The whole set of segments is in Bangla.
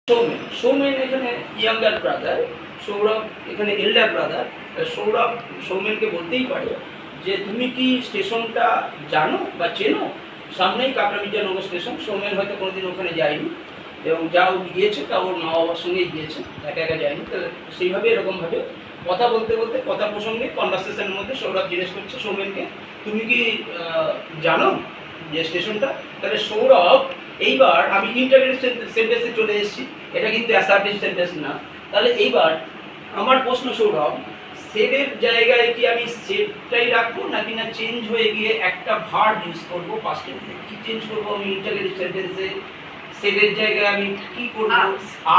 সৌমেন এখানে ইয়াঙ্গার ব্রাদার, সৌরভ এখানে এল্ডার ব্রাদার। সৌরভ সৌমেনকে বলতেই পারে যে তুমি কি স্টেশনটা জানো বা চেনো? সামনেই কাকরামিটানগর স্টেশন। সৌমেন হয়তো কোনোদিন ওখানে যায়নি, এবং যাও গিয়েছে তা ওর মা বাবার সঙ্গেই গিয়েছে, একা একা যায়নি। তাহলে সেইভাবে এরকমভাবে কথা বলতে বলতে কথা প্রসঙ্গে কনভারসেশনের মধ্যে সৌরভ জিজ্ঞেস করছে সৌমেনকে, তুমি কি জানো যে স্টেশনটা? তাহলে সৌরভ, এইবার আমি ইন্টারগ্রেটিভ সেন্টেন্সে চলে এসেছি, এটা কিন্তু অ্যাসার্টিভ সেন্টেন্স না। তাহলে এইবার আমার প্রশ্ন সৌরভ, সেটের জায়গায় কি আমি সেটটাই রাখবো নাকি না চেঞ্জ হয়ে গিয়ে একটা ভার্ব ইউজ করবো পাস্ট টেন্সে? কি চেঞ্জ করবো আমি ইন্টারগ্রেটিভ সেন্টেন্সে? সেটের জায়গায় আমি কি করবো?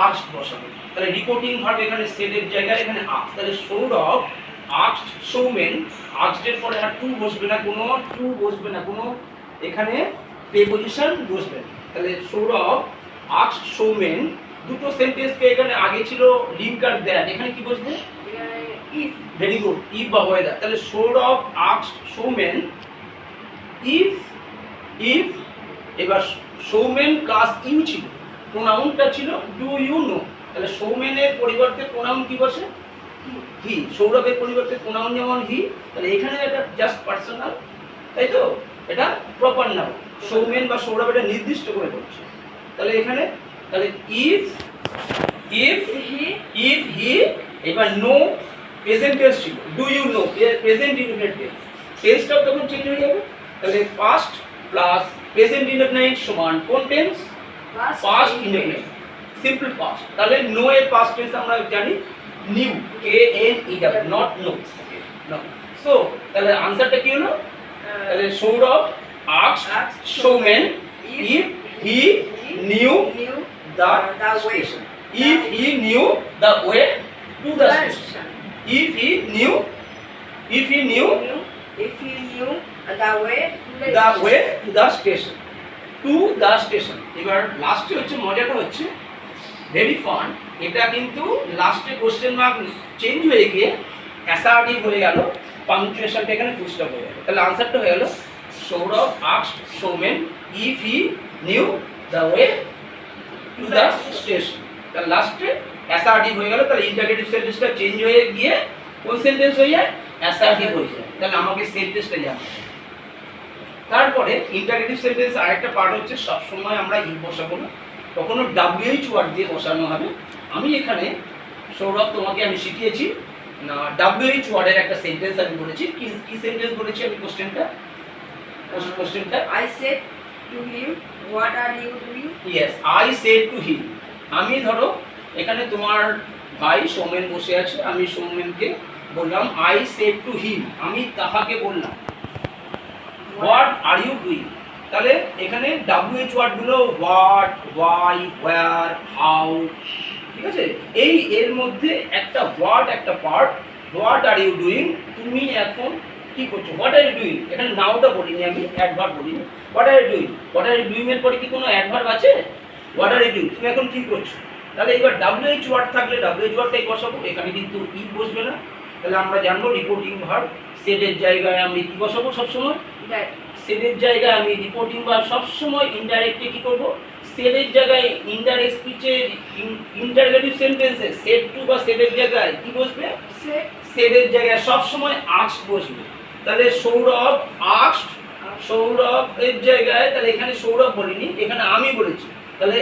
আস্কড বসাবো। তাহলে রিপোর্টিং ভার্ব এখানে সেটের জায়গায়, এখানে আস্ক। তাহলে সৌরভ আস্কড সৌমেন, আস্কডের পরে আর টু বসবে না, কোনো এখানে প্রিপজিশন বসবে না। তাহলে সৌরভ আস্কড সৌমেন, দুটো সেন্টেন্সকে এখানে আগে ছিল লিঙ্কার দ্যাট, এখানে কি বসবে? ইফ। ভেরি গুড, ইফ বা ওয়েদার। তাহলে সৌরভ আস্কড সৌমেন ইফ এবার সৌমেন প্লাস ইউ ছিল, প্রোনাউনটা ছিল ডু ইউ নো। তাহলে সৌমেনের পরিবর্তে প্রোনাউন কি বসে? হি। সৌরভের পরিবর্তে প্রোনাউন যেমন হি, তাহলে এখানে এটা জাস্ট পার্সোনাল, তাই তো? এটা প্রপার নাউন। সৌমেন বা সৌরভ এটা নির্দিষ্ট করে বলছে। তাহলে এখানে তাহলে ইফ হি, এবার নো প্রেজেন্ট টেন্স ছিল, do you know present indefinite tense, টেন্সটাও তখন চেঞ্জ হয়ে যাবে। তাহলে পাস্ট প্লাস প্রেজেন্ট ইনডিফিনিট সমান কোন tense? Past indefinite, simple past. তাহলে নো এর পাস্ট টেন্স আমরা জানি new, K N E W, not know. So তাহলে আনসারটা কি হলো? তাহলে Sourav asked Showman if he knew the station. If he knew the way to the station. If he knew the way to the station. To the station. এবার লাস্টে হচ্ছে মজাটা হচ্ছে ভেরি ফান, এটা কিন্তু লাস্টে কোশ্চেন মার্ক চেঞ্জ হয়ে গিয়ে অ্যাসার্টিভ হয়ে গেল, পাংচুয়েশনটা এখানে ফুল স্টপ হয়ে গেল। তাহলে আনসারটা হয়ে গেল Sourav asked Showman if he knew the way to the station. তাহলে লাস্টে অ্যাসার্টিভ হয়ে গেল। তাহলে ইন্টারগেটিভ সেন্টেন্সটা চেঞ্জ হয়ে গিয়ে কোন সেন্টেন্স হয়ে যায়? অ্যাসার্টিভ হয়ে যায়। তাহলে আমাকে সেন্টেন্সটা জানতে হবে। তারপরে ইন্টারগেটিভ সেন্টেন্স আরেকটা পার্ট হচ্ছে, সবসময় আমরা ই বসাবো না, কখনো WH ওয়ার্ড দিয়ে বসানো হবে। আমি এখানে সৌরভ তোমাকে আমি শিখিয়েছি না WH ওয়ার্ডের একটা সেন্টেন্স আমি বলেছি। কি সেন্টেন্স বলেছি আমি? কোশ্চেনটা I said to him, what are you doing? Yes, I said to him. আমি ধরো এখানে তোমার ভাই সৌমেন বসে আছে, আমি সৌমেনকে বললাম I said to him, আমি তাহাকে বললাম what are you doing? তাহলে এখানে WH ওয়ার্ডগুলো what, why, where, how, ঠিক আছে? এর মধ্যে একটা ওয়ার্ড, একটা part, what are you doing, তুমি এখন কি করছো? হোয়াট আর ইউ ডুইং, এখানে নাউটা বলিনি আমি, অ্যাডভার্ব বলিনি। What are you doing, what are you doing এর পরে কি কোনো অ্যাডভার্ব আছে? হোয়াট আর ইউ ডুইং, তুমি এখন কি করছো? তাহলে এবার WH ওয়ার্ড থাকলে WH ওয়ার্ডটাই বসাবো, এখানে কিন্তু ই বসবে না। তাহলে আমরা জানবো রিপোর্টিং ভার্ব সেটের জায়গায় আমি কি বসাবো? সবসময় সেটের জায়গায় আমি রিপোর্টিং ভার্ব সবসময় ইনডাইরেক্টলি কি করব? সেটের জায়গায় ইনডাইরেক্ট স্পিচের ইন্টারগেটিভ সেন্টেন্সে সেট টু বা সেটের জায়গায় কি বসবে? সেটের জায়গায় সবসময় আস্কড বসবে। তাহলে সৌরভ আস্কড, সৌরভ এর জায়গায়, তাহলে এখানে সৌরভ বলিনি, এখানে আমি বলেছি। তাহলে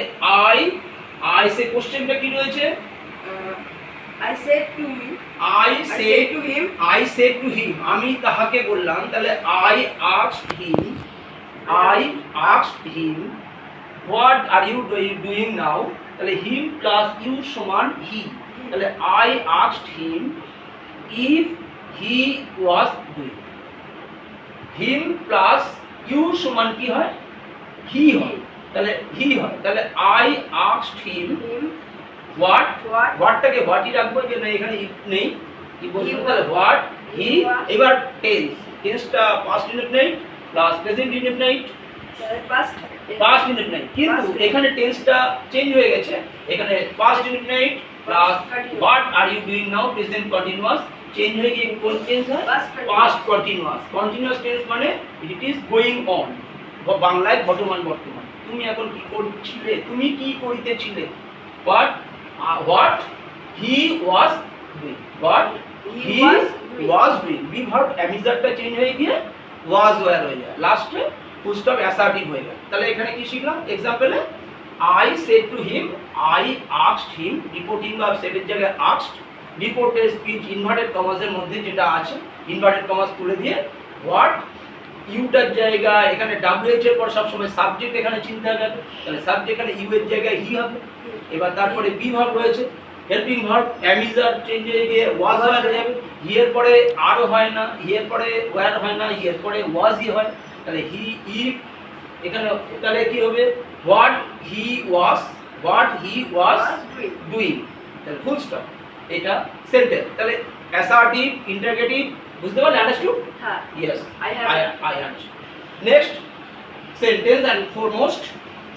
আই সে কোশ্চেনটা কি রয়েছে? I said to him, আমি তাহাকে বললাম। তাহলে I asked him what are you doing now? তাহলে him plus you সমান he। তাহলে I asked him if he was doing। him plus you সমান কি হয়? he হয়। তাহলে he হয়। তাহলে I asked him হোয়াটটাকে হোয়াটই রাখবো, যে না এখানে নেই, কি বলবো? তাহলে হোয়াট হি, এবার টেন্সটা past indefinite plus present indefinite, past indefinite, কিন্তু এখানে টেন্সটা চেঞ্জ হয়ে গেছে, এখানে past indefinite plus what are you doing now present continuous change হয়ে গিয়ে কোন টেন্স হয়? Past continuous. কন্টিনিউয়াস টেন্স মানে ইট ইজ গোয়িং অন, বাংলায় ঘটমান বর্তমান। তুমি এখন কি করছিলে, তুমি কি করিতেছিলে, what he was doing, what he was doing, be verb অ্যামিজারটা চেঞ্জ হয়ে গিয়ে was were হয়ে যায়, লাস্টে ফুল স্টপ অ্যাসার্টিভ হয়ে গেল। তাহলে এখানে কি শিখলাম এক্সাম্পলে, I said to him, I asked him, reporting বা সেড এর জায়গায় asked, রিপোর্টের স্পিচ ইনভার্টেড কমাসের মধ্যে যেটা আছে ইনভার্টেড কমাস তুলে দিয়ে হোয়াট, ইউটার জায়গায় এখানে WH এর পর সবসময় সাবজেক্ট এখানে চিন্তা হবে, তাহলে সাবজেক্ট এখানে ইউ এর জায়গায় হি হবে। এবার তারপরে বি ভার্ব রয়েছে, হেল্পিং ভার্ব অ্যামিজার চেঞ্জ হয়ে গিয়ে ওয়াজ হয়ে যাবে, হি এর পরে আরও হয় না, হি এর পরে ওয়ার হয় না, হি এর পরে ওয়াজই হয়, তাহলে হি ইফ এখানে তাহলে কি হবে, হোয়াট হি ওয়াজ ডুইং, তাহলে ফুল স্টপ, এটা সেন্টেন্স। তাহলে অ্যাসার্টিভ, ইন্টারগেটিভ, বুঝতে পারলে, আন্ডারস্টুড? হ্যাঁ, Yes, I have I understood. Next sentence and foremost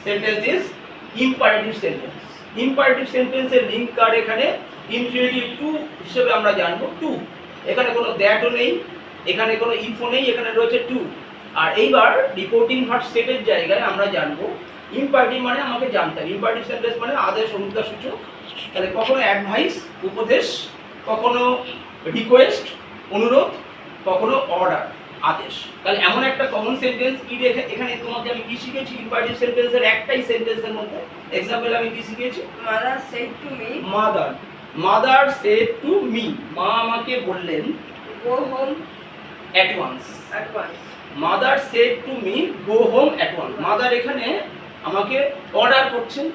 sentence is imperative sentence. Imperative sentence এর লিঙ্ক কার্ড এখানে ইনফিনিটিভ টু হিসেবে আমরা জানবো টু। এখানে কোনো দ্যাটও নেই, এখানে কোনো ইফও নেই, এখানে রয়েছে টু। আর এইবার রিপোর্টিং ভার্ব সেটের জায়গায় আমরা জানবো ইম্পারেটিভ মানে আমাকে জানতে হবে, ইম্পারেটিভ সেন্টেন্স মানে আদেশ, অনুজ্ঞা সূচক। তাহলে কখনো অ্যাডভাইস উপদেশ, কখনো রিকোয়েস্ট অনুরোধ, কখনো অর্ডার আদেশ। তাহলে এমন একটা কমন সেন্টেন্স কি রেখে এখানে তোমাকে আমি কি শিখেছি ইম্পারেটিভ সেন্টেন্সের একটাই সেন্টেন্সের মধ্যে এক্সাম্পল আমি কি শিখেছি, Mother said to me, mother said to me, মা আমাকে বললেন go home at once, at once. Mother said to me go home at once. Mother এখানে আমাকে অর্ডার করছেন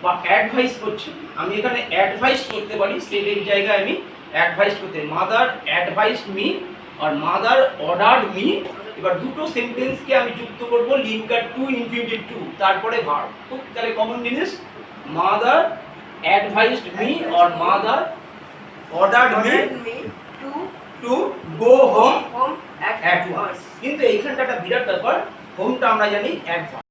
বা অ্যাডভাইস করছেন, আমি এখানে অ্যাডভাইস করতে পারি, সেডের জায়গায় আমি অ্যাডভাইস করতে, মাদার অ্যাডভাইস মি আর মাদার অর্ডার্ড মি। এবার দুটো সেন্টেন্সকে আমি যুক্ত করব লিঙ্কার টু ইনফিনিটিভ টু, তারপরে ভার্ব। খুব তাহলে কমন জিনিস, মাদার অ্যাডভাইসড মি আর mother ordered me Ordered me to to go home home at at once. once. কিন্তু এইখানটা একটা বিরাট ব্যাপার, হোমটা আমরা জানি অ্যাডভার্ব।